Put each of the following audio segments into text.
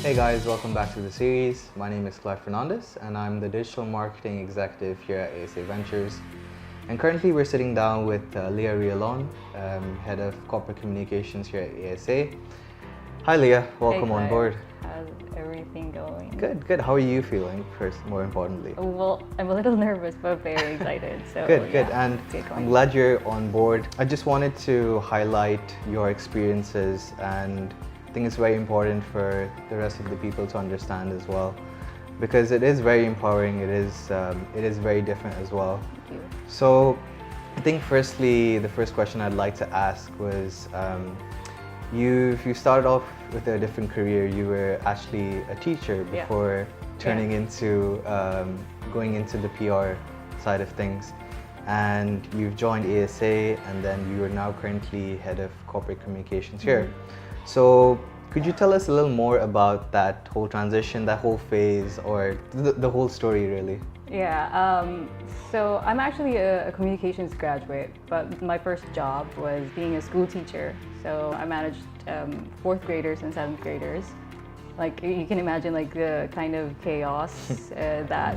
Hey guys, welcome back to the series. My name is Clive Fernandes and I'm the Digital Marketing Executive here at ASA Ventures. And currently we're sitting down with Lea Realon, Head of Corporate Communications here at ASA. Hi Lea, welcome on board. How's everything going? Good. How are you feeling, first, more importantly? Well, I'm a little nervous but very excited. So Good. And I'm glad you're on board. I just wanted to highlight your experiences, and I think it's very important for the rest of the people to understand as well, because it is very empowering. It is very different as well. Thank you. So I think firstly, the first question I'd like to ask was, you started off with a different career. You were actually a teacher before turning into going into the PR side of things, and you've joined ASA, and then you are now currently head of corporate communications here. So could you tell us a little more about that whole transition, that whole phase, or the whole story really? Yeah, so I'm actually a communications graduate, but my first job was being a school teacher. So I managed 4th graders and 7th graders. Like you can imagine, like the kind of chaos that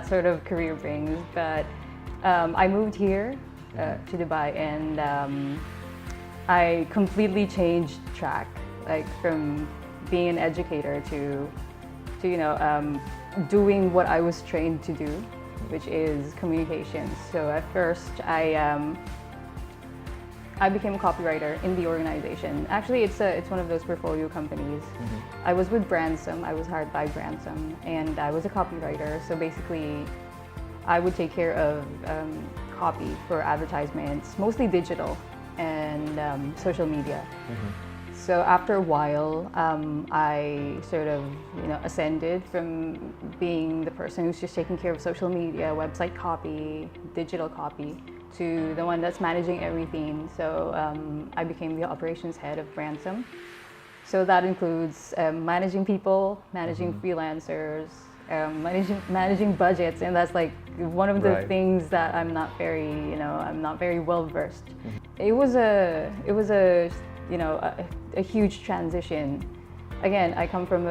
sort of career brings. But I moved here to Dubai, and I completely changed track, like from being an educator to doing what I was trained to do, which is communications. So at first I became a copywriter in the organization. Actually, it's one of those portfolio companies. I was with Bransom. I was hired by Bransom, and I was a copywriter. So basically, I would take care of copy for advertisements, mostly digital and social media. So after a while, I sort of ascended from being the person who's just taking care of social media, website copy, digital copy, to the one that's managing everything. So I became the operations head of Bransom. So that includes managing people, managing freelancers, managing budgets, and that's like one of the things that I'm not very well versed. It was a huge transition. Again, I come from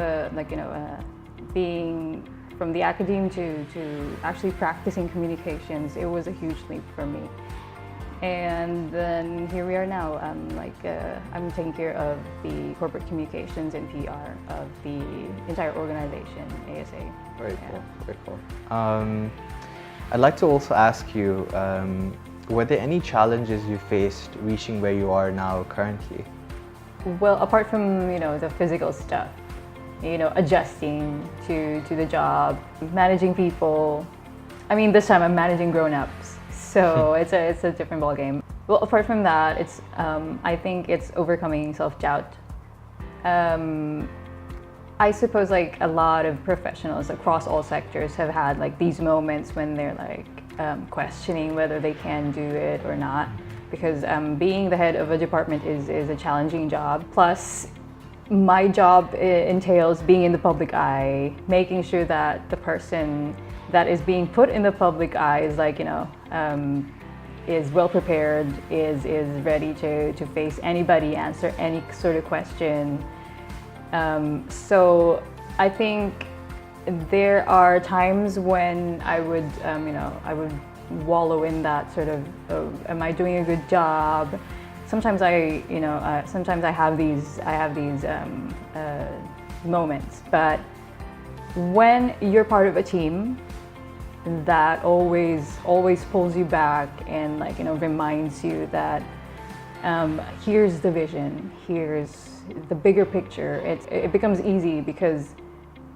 being from the academe to actually practicing communications. It was a huge leap for me. And then here we are now. I'm taking care of the corporate communications and PR of the entire organization, ASA. Very cool. I'd like to also ask you, were there any challenges you faced reaching where you are now currently? Well, apart from the physical stuff, adjusting to the job, managing people. I mean, this time I'm managing grown-ups, so it's a different ballgame. Well, apart from that, it's I think it's overcoming self-doubt. I suppose like a lot of professionals across all sectors have had like these moments when they're like questioning whether they can do it or not, because being the head of a department is a challenging job. Plus, my job entails being in the public eye, making sure that the person that is being put in the public eye is is well prepared, is ready to face anybody, answer any sort of question. So I think there are times when I would wallow in that sort of, am I doing a good job? Sometimes sometimes I have these moments, but when you're part of a team that always pulls you back and reminds you that here's the vision, here's the bigger picture, it becomes easy, because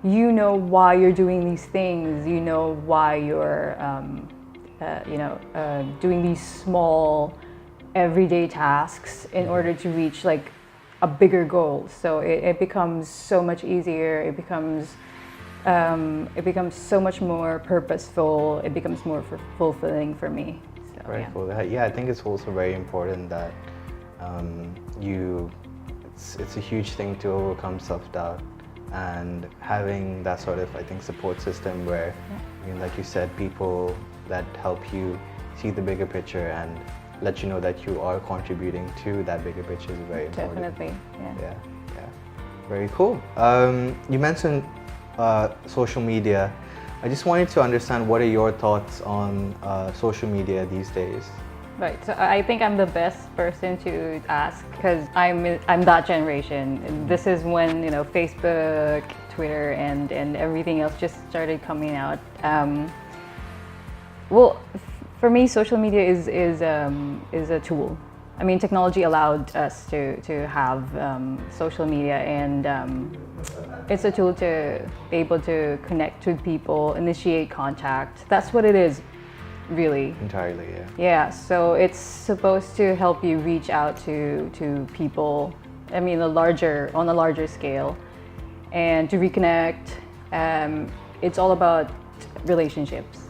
you know why you're doing these things, you know why you're doing these small everyday tasks in order to reach like a bigger goal. So it becomes so much easier, it becomes so much more purposeful, it becomes more fulfilling for me. So, very cool. Yeah, I think it's also very important that it's a huge thing to overcome self-doubt, and having that sort of, I think, support system where, like you said, people that help you see the bigger picture and let you know that you are contributing to that bigger picture is very important. Definitely, yeah. Very cool. You mentioned social media. I just wanted to understand, what are your thoughts on social media these days? Right, so I think I'm the best person to ask because I'm that generation. This is when, you know, Facebook, Twitter, and everything else just started coming out. Well, for me, social media is a tool. I mean, technology allowed us to have social media, and it's a tool to be able to connect with people, initiate contact. That's what it is, really. Entirely, yeah. Yeah, so it's supposed to help you reach out to people, I mean, on a larger scale, and to reconnect. It's all about relationships,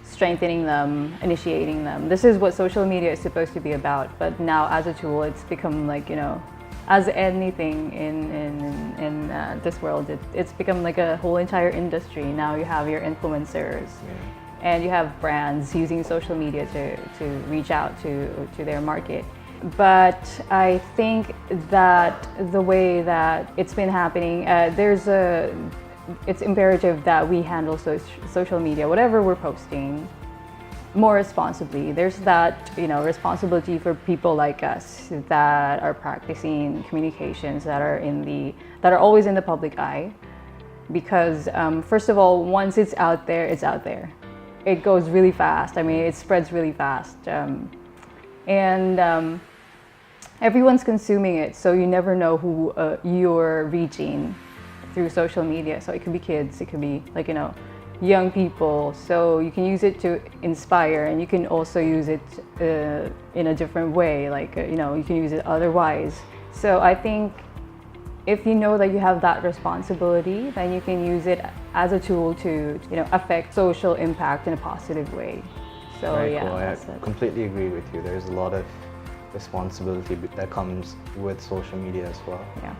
strengthening them, initiating them. This is what social media is supposed to be about, but now as a tool, it's become like, you know, as anything in this world, it's become like a whole entire industry. Now you have your influencers, and you have brands using social media to reach out to their market. But I think that the way that it's been happening, it's imperative that we handle social media, whatever we're posting, more responsibly. There's that, you know, responsibility for people like us that are practicing communications, that are always in the public eye. Because first of all, once it's out there, it's out there. It goes really fast. I mean, it spreads really fast, and everyone's consuming it. So you never know who you're reaching through social media. So it could be kids, it could be, like, you know, young people. So you can use it to inspire, and you can also use it in a different way, like, you know, you can use it otherwise. So I think if you know that you have that responsibility, then you can use it as a tool to, you know, affect social impact in a positive way. So Very yeah, cool. I completely agree with you. There's a lot of responsibility that comes with social media as well. Yeah.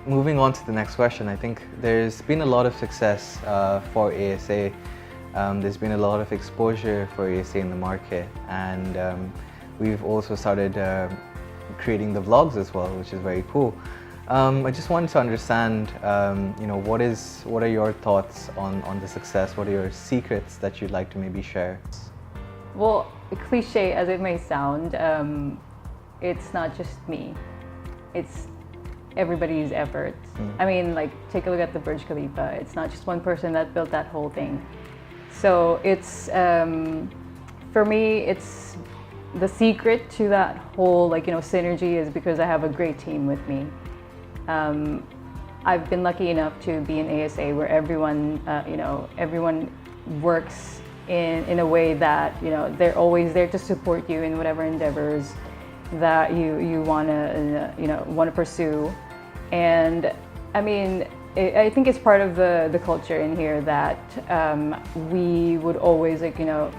Moving on to the next question, I think there's been a lot of success for ASA. There's been a lot of exposure for ASA in the market, and we've also started creating the vlogs as well, which is very cool. I just wanted to understand, you know, what are your thoughts on the success? What are your secrets that you'd like to maybe share? Well, cliche as it may sound, it's not just me. It's everybody's efforts. I mean, like, take a look at the Burj Khalifa. It's not just one person that built that whole thing. So it's, for me, it's the secret to that whole, like, you know, synergy is because I have a great team with me. I've been lucky enough to be in ASA where everyone, you know, everyone works in a way that, you know, they're always there to support you in whatever endeavors that you want to pursue. And I mean, I think it's part of the culture in here that we would always, like, you know,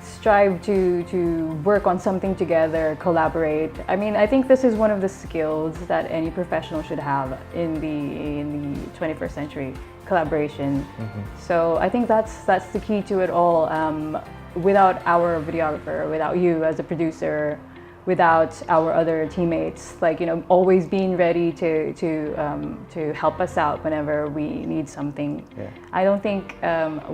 strive to work on something together, collaborate. I mean, I think this is one of the skills that any professional should have in the 21st century, collaboration. So I think that's the key to it all. Without our videographer, without you as a producer, without our other teammates, like, you know, always being ready to help us out whenever we need something. Yeah. I don't think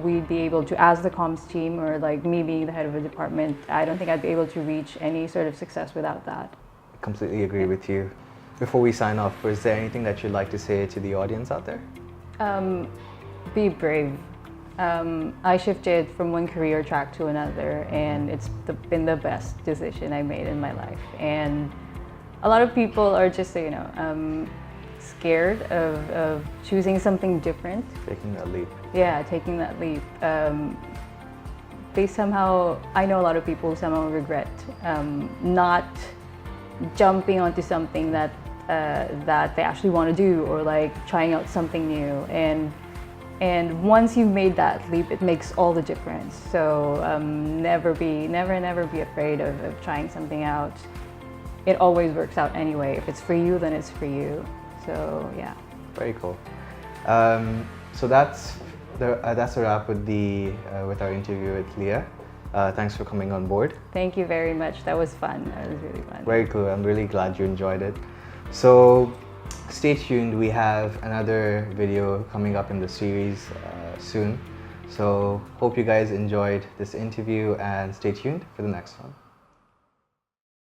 we'd be able to, as the comms team, or like me being the head of a department, I don't think I'd be able to reach any sort of success without that. I completely agree with you. Before we sign off, is there anything that you'd like to say to the audience out there? Be brave. I shifted from one career track to another, and it's been the best decision I made in my life. And a lot of people are just, you know, scared of choosing something different. Taking that leap. Yeah, taking that leap. They somehow, I know a lot of people who somehow regret not jumping onto something that they actually want to do, or like trying out something new. And once you've made that leap, it makes all the difference. So never be afraid of trying something out. It always works out anyway. If it's for you, then it's for you. So yeah. Very cool. So that's a wrap with our interview with Lea. Thanks for coming on board. Thank you very much. That was fun. That was really fun. Very cool. I'm really glad you enjoyed it. So stay tuned. We have another video coming up in the series soon. So hope you guys enjoyed this interview and stay tuned for the next one.